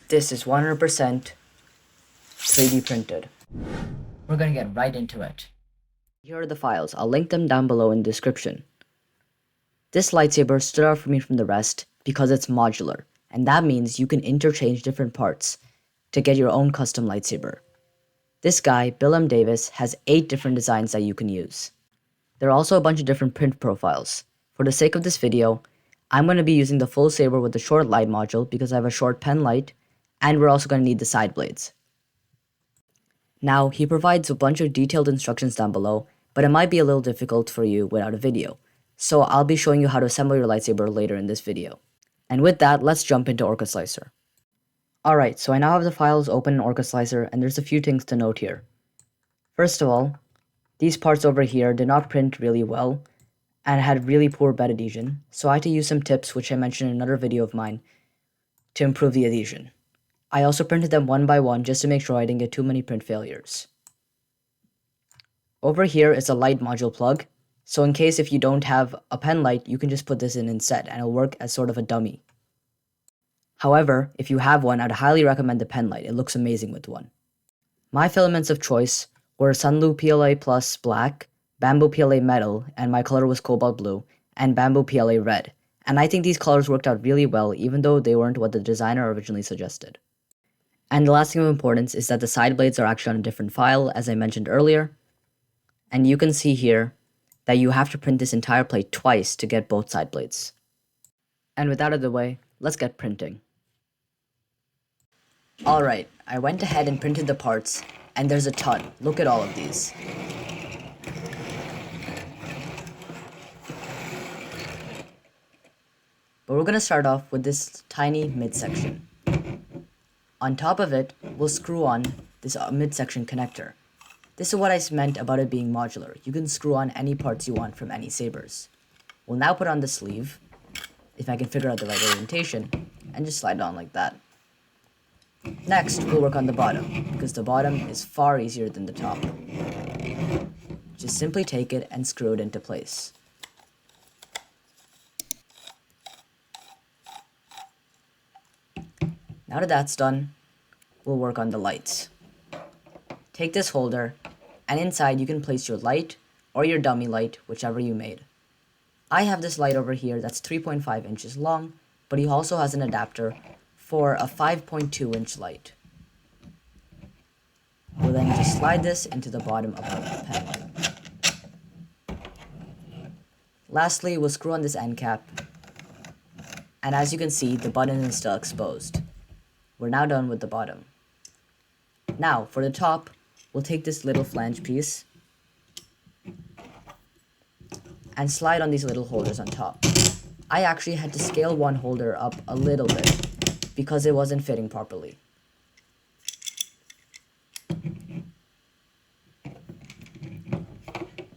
This is 100% 3D printed. We're gonna get right into it. Here are the files. I'll link them down below in the description. This lightsaber stood out for me from the rest because it's modular, and that means you can interchange different parts to get your own custom lightsaber. This guy, Bill M. Davis, has 8 different designs that you can use. There are also a bunch of different print profiles. For the sake of this video, I'm going to be using the full saber with the short light module because I have a short pen light, and we're also going to need the side blades. Now, he provides a bunch of detailed instructions down below, but it might be a little difficult for you without a video, so I'll be showing you how to assemble your lightsaber later in this video. And with that, let's jump into Orca Slicer. Alright, so I now have the files open in Orca Slicer, and there's a few things to note here. First of all, these parts over here did not print really well, and had really poor bed adhesion, so I had to use some tips which I mentioned in another video of mine to improve the adhesion. I also printed them one by one just to make sure I didn't get too many print failures. Over here is a light module plug, so in case if you don't have a pen light, you can just put this in instead and it'll work as sort of a dummy. However, if you have one, I'd highly recommend the pen light. It looks amazing with one. My filaments of choice were Sunlu PLA Plus Black, Bamboo PLA Metal, and my color was Cobalt Blue, and Bamboo PLA Red. And I think these colors worked out really well even though they weren't what the designer originally suggested. And the last thing of importance is that the side blades are actually on a different file, as I mentioned earlier. And you can see here that you have to print this entire plate twice to get both side blades. And with that out of the way, let's get printing. Alright, I went ahead and printed the parts, and there's a ton. Look at all of these. But we're going to start off with this tiny midsection. On top of it, we'll screw on this midsection connector. This is what I meant about it being modular. You can screw on any parts you want from any sabers. We'll now put on the sleeve, if I can figure out the right orientation, and just slide it on like that. Next, we'll work on the bottom, because the bottom is far easier than the top. Just simply take it and screw it into place. Now that that's done, we'll work on the lights. Take this holder, and inside you can place your light or your dummy light, whichever you made. I have this light over here that's 3.5 inches long, but he also has an adapter for a 5.2 inch light. We'll then just slide this into the bottom of our pen. Lastly, we'll screw on this end cap, and as you can see, the button is still exposed. We're now done with the bottom. Now, for the top, we'll take this little flange piece and slide on these little holders on top. I actually had to scale one holder up a little bit because it wasn't fitting properly.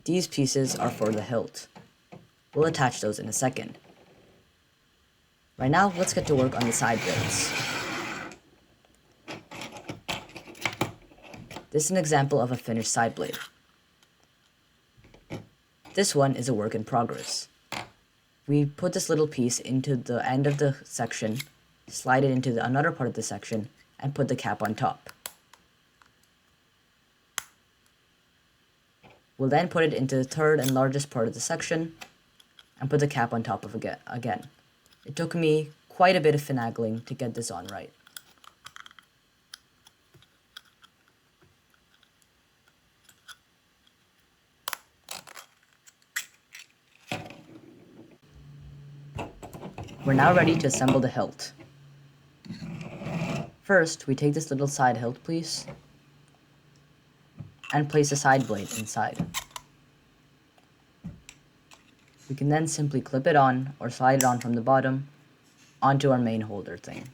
These pieces are for the hilt. We'll attach those in a second. Right now, let's get to work on the side blades. This is an example of a finished side blade. This one is a work in progress. We put this little piece into the end of the section, slide it into another part of the section, and put the cap on top. We'll then put it into the third and largest part of the section, and put the cap on top of again. It took me quite a bit of finagling to get this on right. We're now ready to assemble the hilt. First, we take this little side hilt piece and place a side blade inside. We can then simply clip it on or slide it on from the bottom onto our main holder thing.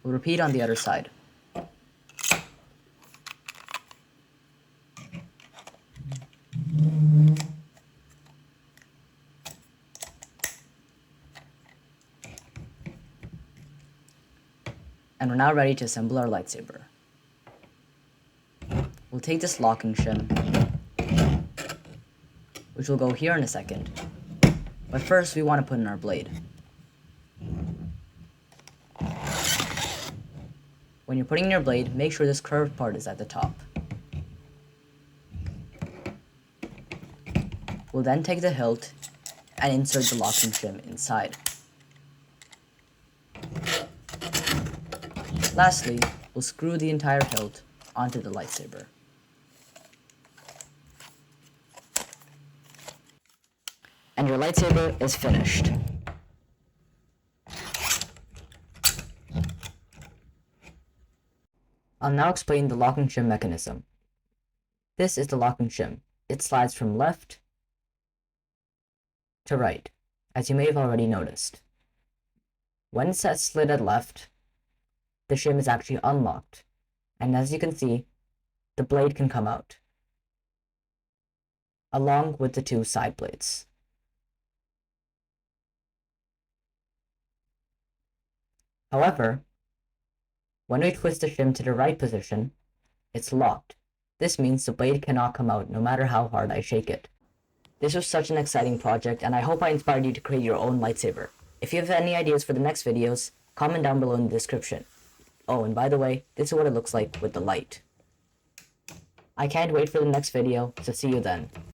We'll repeat on the other side. And we're now ready to assemble our lightsaber. We'll take this locking shim, which will go here in a second, but first we want to put in our blade. When you're putting in your blade, make sure this curved part is at the top. We'll then take the hilt and insert the locking shim inside. Lastly, we'll screw the entire hilt onto the lightsaber. And your lightsaber is finished. I'll now explain the locking shim mechanism. This is the locking shim. It slides from left to right, as you may have already noticed. When it's at slid at left, the shim is actually unlocked, and as you can see, the blade can come out, along with the two side blades. However, when we twist the shim to the right position, it's locked. This means the blade cannot come out no matter how hard I shake it. This was such an exciting project, and I hope I inspired you to create your own lightsaber. If you have any ideas for the next videos, comment down below in the description. Oh, and by the way, this is what it looks like with the light. I can't wait for the next video, so see you then.